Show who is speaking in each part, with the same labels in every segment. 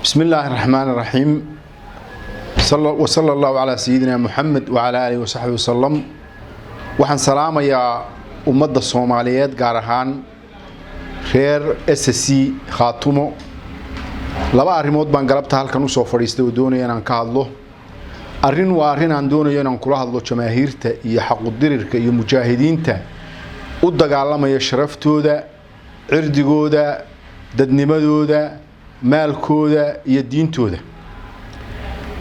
Speaker 1: بسم الله الرحمن الرحيم وصلى الله على سيدنا محمد وعلى آله وصحبه وسلم waxaan salaamayaa ummadda Soomaaliyeed gaar ahaan reer SSC Khaatumo laba arimood baan galabta halkan u soo fadhiistay oo doonayaan aan ka hadlo arrin aan doonayo inaan kula hadlo jamaahiirta iyo xaquudirirka iyo mujaahidiinta u dagaalamaya sharaftooda cirdigooda dadnimadooda maalkooda iyo diintooda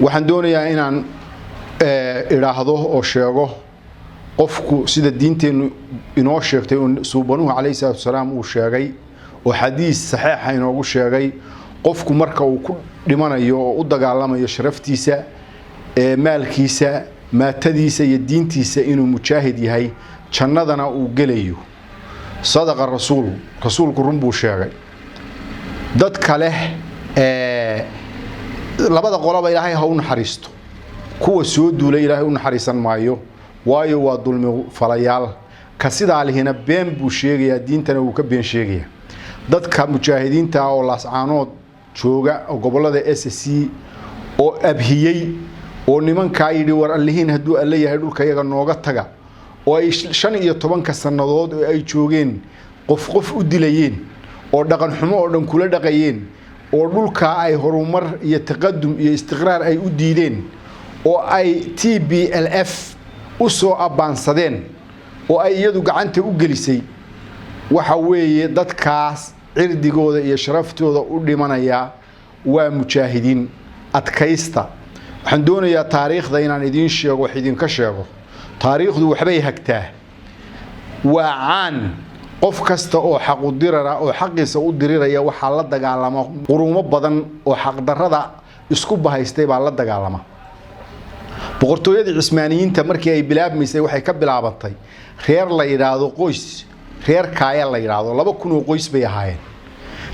Speaker 1: waxaan doonayaa inaan iraahdo oo sheego qofku sida diinteenu inoo sheegtay oo suubanuhu calayhi salaatu wasalaam uu sheegay oo xadiis saxiix ah inoogu sheegay qofku marka uu ku dhimanayo oo u dagaalamayo sharaftiisa maalkiisa maatadiisa iyo diintiisa inuu mujaahid yahay jannadana uu gelayo sadaqa rasuulku run buu sheegay dad kale labada qolaba ilaahay ha u naxariisto kuwa soo duulay ilaahay u naxariisan maayo waayo waa dulmi falayaal ka sidaa lihina been buu sheegaya diintana uu ka been sheegaya dadka mujaahidiinta oo laascaanood jooga gobolada SSC oo abhiyay oo nimanka yidhi war allihiin haduu alla yahay dhulka iyaga nooga taga oo ay 15 sanadood oo ay joogeen qof u dilayeen oo dhaqan xumo oo dhan kula dhaqayeen oo dhulka ay horumar iyo taqadum iyo istiqraar ay u diideen oo ay TPLF u soo abaansadeen oo ay iyadu gacanta u gelisay waxa weeye dadkaas cirdigooda iyo sharaftooda u dhimanaya waa mujaahidiin adkaysta waxaan doonayaa taariikhda inaan idin sheego wax idin ka sheego taariikhdu waxbay hagtaa waa caan qof kasta oo xaq u dirara oo xaqiisa u diriraya waxa la dagaalama quruumo badan oo xaq darrada isku bahaystay baa la dagaalama boqortooyadii Cismaaniyiinta markii ay bilaabmaysay waxay ka bilaabantay reer la yiraahdo qoys reer kaaya la yiraahdo 2,000 oo qoys bay ahaayeen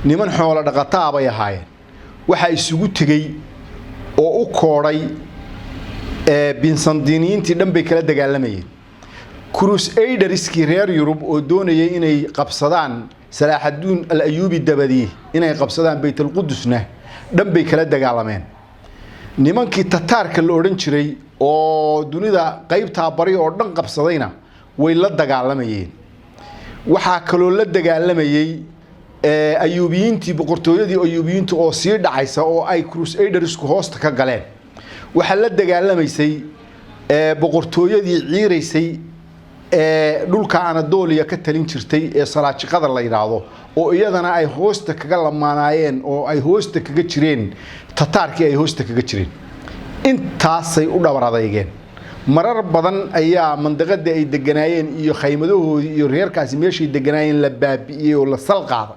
Speaker 1: niman xoolo dhaqataa bay ahaayeen waxa isugu tagay oo u kooray Byzantiniyiintii dhan bay kala dagaalamayeen Crusaderskii reer Yurub oo doonayay inay qabsadaan Salaaxaddiin al-Ayyubi dabadii inay qabsadaan Baytul Qudusna dhan bay kala dagaalameen nimankii Tataarka la oran jiray oo dunida qaybta bari oo dhan qabsadayna way la dagaalamayeen waxa kale la dagaalamayay Ayyubiyiintii boqortooyadii Ayyubiyiinta oo sii dhacaysa oo ay Crusadersku hoosta ka galeen waxa la dagaalamaysay boqortooyadii ciireysay dhulka Anadoliya ka talin jirtay ee Salaajiqada la yiraahdo oo iyadana ay hoosta kaga lamaanayeen oo ay hoosta kaga jireen Tataarkii ay hoosta kaga jireen intaasay u dhabaradaygeen marar badan ayaa mandaqada ay deganaayeen iyo khaymadooda iyo reerkaasi meeshii deganaayeen la baabi'iyay oo la salqaaday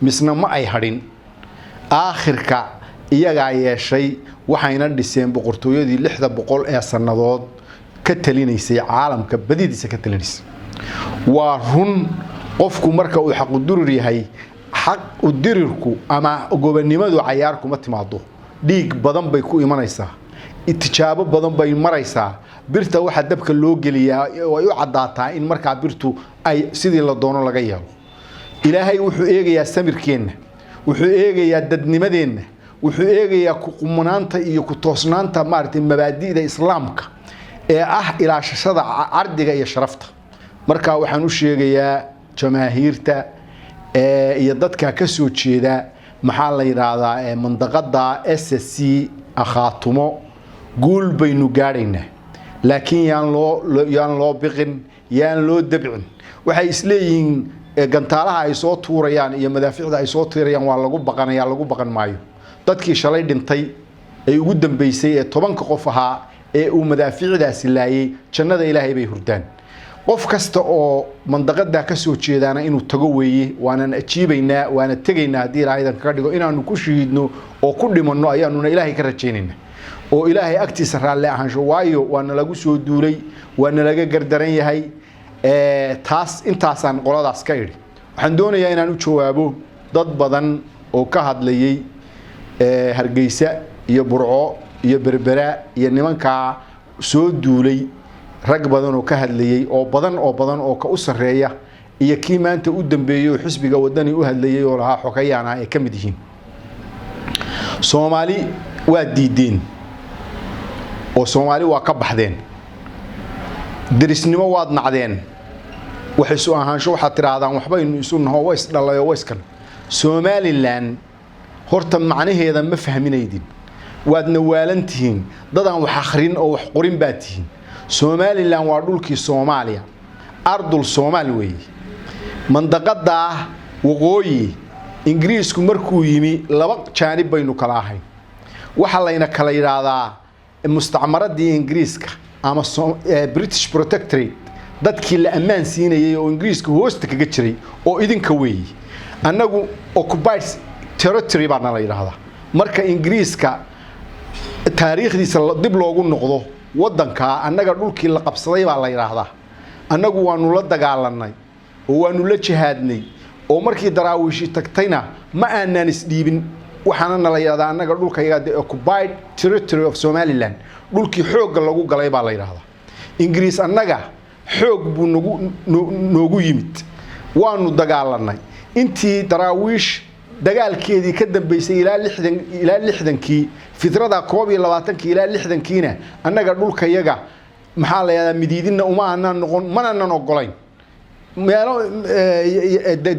Speaker 1: misna ma ay hadhin aakhirka iyaga yeeshay waxayna dhiseen boqortooyadii 600 ee sanadood ka talinaysay caalamka badidiisa ka talinaysay waa run qofku marka uu xaq u dirir yahay xaq u dirirku ama gobonimadu cayaar kuma timaado dhiig badan bay ku imanaysaa itijaabo badan bay maraysaa birta waxa dabka loo geliyaa way u cadaataa in marka birtu ay sidii la doono laga yeelo ilaahay wuxuu eegayaa samirkeena wuxuu eegayaa dadnimadeena wuxuu eegayaa ku qumanaanta iyo ku toosnaanta maartay mabaadi'da islaamka ee ilaashashada ardiga iyo sharafta marka waxaan u sheegayaa jamaahiirta iyo dadka ka soo jeeda maxaa la yiraahdaa mandaqada SSC Khaatumo guul baynu gaadhaynaa laakiin yaan loo biqin yaan loo dabcin waxay isleeyihiin gantaalaha ay soo tuurayaan iyo madaaficda ay soo tiirayaan waa lagu baqan maayo dadkii shalay dhintay ay ugu dambeysay 10 qof ahaa ee uu madaaficdaasi laayay jannada ilaahay bay hurdaan qof kasta oo mandaqada ka soo jeedana inuu tago weeye waana ajiibaynaa waana tagaynaa hadii ilaahay ka dhigo inaanu ku shiidno oo ku dhimanno ayaanu ilaahay ka rajaynaynaa oo ilaahay agtiisa raalle ahaansho waayo waana lagu soo duulay waana laga gardaran yahay taas intaasaan qoladaas ka iri waxaan doonayaa inaan u jawaabo dad badan oo ka hadlayay Hargeysa iyo Burco iyo Berbera iyo nimanka soo duulay rag badan oo ka hadlayay oo badan oo ka u sareeya iyo kii maanta u dambeeyay xisbiga wadani u hadlayay oo laha xogayaana ay kamid yihiin Soomaali waa diideen oo Soomaali waa ka baxdeen derisnimo waad nacdeen waxay soo ahaansho waxa tiraadaan waxba inuu isu naho ways dhalayo wayskan Somaliland horta macnaheeda ma fahminaydin waadna waalantihiin dadaan wax akhrin oo wax qorin baatihiin Somaliland waa dhulkii Soomaaliya ardul Soomaali weey mandaqada waqooyi Ingiriisku markuu yimi laba jaanib baynu kala ahayn waxa layna kala yiraahdaa mustacmaradii Ingiriiska ama British Protectorate dadkii la amaan siinayay oo Ingiriisku hoosta kaga jiray oo idinka weey annagu occupied territory baan la yiraahdaa marka Ingiriiska taariikhdiisa dib loogu noqdo wadanka annaga dhulkii la qabsaday baa la yiraahdaa annagu waanu la dagaalanay oo waanu la jihaadnay oo markii daraawiishi tagtayna ma aanan isdhiibin waxaana la yiraahdaa annaga dhulka yaga occupied territory of Somaliland dhulkii xoog lagu galay baa la yiraahdaa Ingiriis annaga xoog buu noogu yimid waanu dagaalanay intii daraawiish dagaalkeedii ka dambeysay ilaa 60kii fitrada 22 ilaa 60kiina annaga dhulka yaga maxaa la yiraahdaa midiidina uma aanan noqon manana ogolayn meelo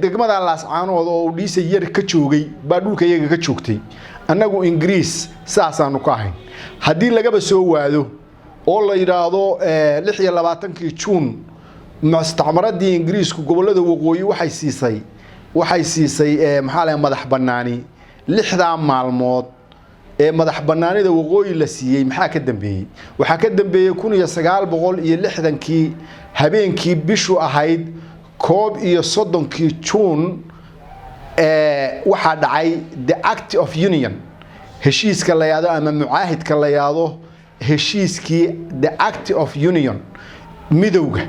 Speaker 1: degmada laascaanood oo dhiisay yar ka joogay baa dhulka yaga ka joogtay annagu Ingiriis saasaanu ka ahayn hadii lagaba soo waado oo la yiraahdo 26kii June mustacmaradii Ingiriisku gobolada waqooyi waxay siisay maxaa la madax banaani 6 maalmood ee madax banaanida waqooyi la siiyay maxaa ka dambeeyay waxa ka dambeeyay 1960kii habeenkii bishu ahayd 31kii June waxa dhacay the Act of Union heshiiska la yaado ama mucaahidka la yaado heshiiskii the Act of Union midowga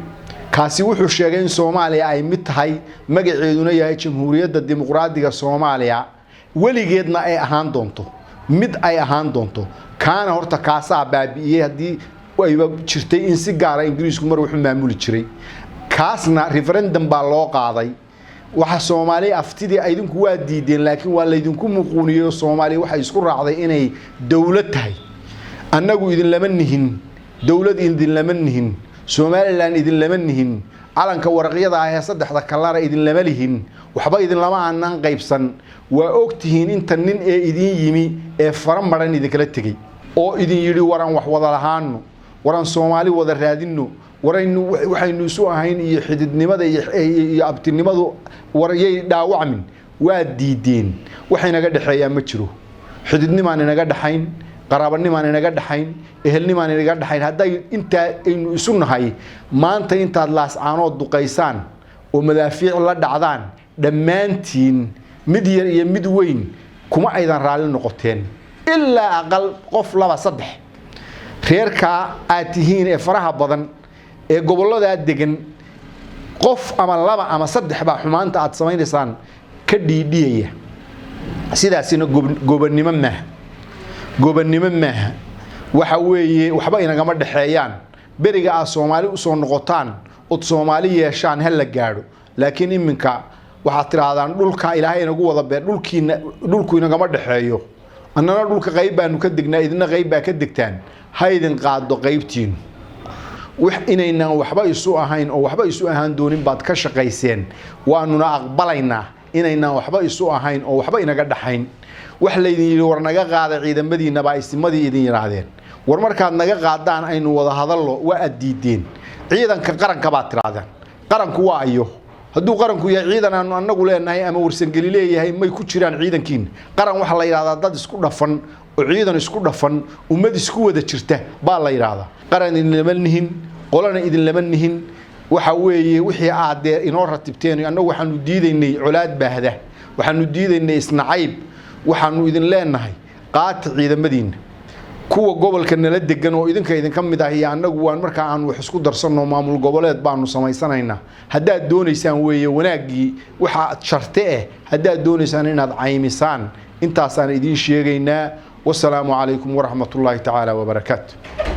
Speaker 1: kaasi wuxuu sheegay in Soomaaliya ay mid tahay magaceeduna yahay Jamhuuriyadda Dimuqraadiga Soomaaliya waligeedna ay ahaan doonto mid ay ahaan doonto kaana horta kaasa baabi'iyay hadii ayba jirtay in si gaar ah Ingiriisku mar wuxuu maamuli jiray kaasna referendum baa loo qaaday waxa Soomaali aftidii ay idinku waa diideen laakiin waa la idinku muquuniyo Soomaali waxa isku raacday inay dawlad tahay annagu idin lama nihin dawlad idin lama nihin Somaliland idin lama nihin calanka warqiyada ah ee saddexda kalara idin lama lihin waxba idin lama aanan qaybsan waa ogtihiin inta nin ee idin yimi ee faramaran idin kala tagay oo idin yiri waran wax wada lahaano waran Soomaali wada raadino waraynu waxaynu isu ahayn iyo xididnimada iyo abtinimadu warayay dhaawacmin waa diideen waxay naga dhaxeeyaan ma jiro xididnimaan naga dhaxayn qaraabanimaan naga dhaxayn ehelnimaan naga dhaxayn haday inta aynu isu nahay maanta intaad laascaanood duqaysaan oo madaafiic la dhacdaan dhamaantiin mid yar iyo mid weyn kuma aydan raali noqoteen ilaa aqal qof laba saddex reerka aad tihiin ee faraha badan ee gobolada degan qof ama laba ama saddex baa xumaanta aad sameeynaysan ka dhiidhiyaya sidaasina gobonnimo maaha waxa weeye waxba inagama dhaxeeyaan beriga ah Soomaali u soo noqotaan oo Soomaali yeeshaan hal la gaaro laakiin iminka waxa tiraadaan dhulka Ilaahay inagu wada beer dhulku inagama dhaxeeyo annana dhulka qayb baanu ka degnaa idina qayb baa ka degtaan haydin qaado qaybtiin wax inaynan waxba isu ahayn oo waxba isu ahaan doonin baad ka shaqayseen waanuna aqbalaynaa inaynan waxba isu ahayn oo waxba inaga dhaxayn wax la idin yiri war naga qaada ciidamadiina baa ismadii idin yiraahdeen war markaad naga qaadaan aynu wada hadallo waa adiideen ciidanka qaranka baa tiraadaan qaranku waa ayo hadduu qaranku yahay ciidan aanu annagu leenahay ama warsan gali leeyahay may ku jiraan ciidankiin qaran waxa la yiraahdaa dad isku dhafan oo ciidan isku dhafan ummad isku wada jirta baa la yiraahdaa qaran idin lama nihin qolana idin lama nihin waxa weeye wixii aad inoo ratibteen annagu waxaanu diidaynay colaad baahda waxaanu diidaynay isnacayb waxaanu idin leenahay qaat ciidamadiina kuwa gobolka nala degan oo idinka idin kamid ah iyo annagu waan marka aan wax isku darsano maamul goboleed baanu sameysanaynaa haddaad doonaysaan weeye wanaagii waxa sharti ah haddaad doonaysaan inaad caymisaan intaasaan idin sheegaynaa wassalaamu calaykum waraxmatullaahi tacaala wabarakaatuh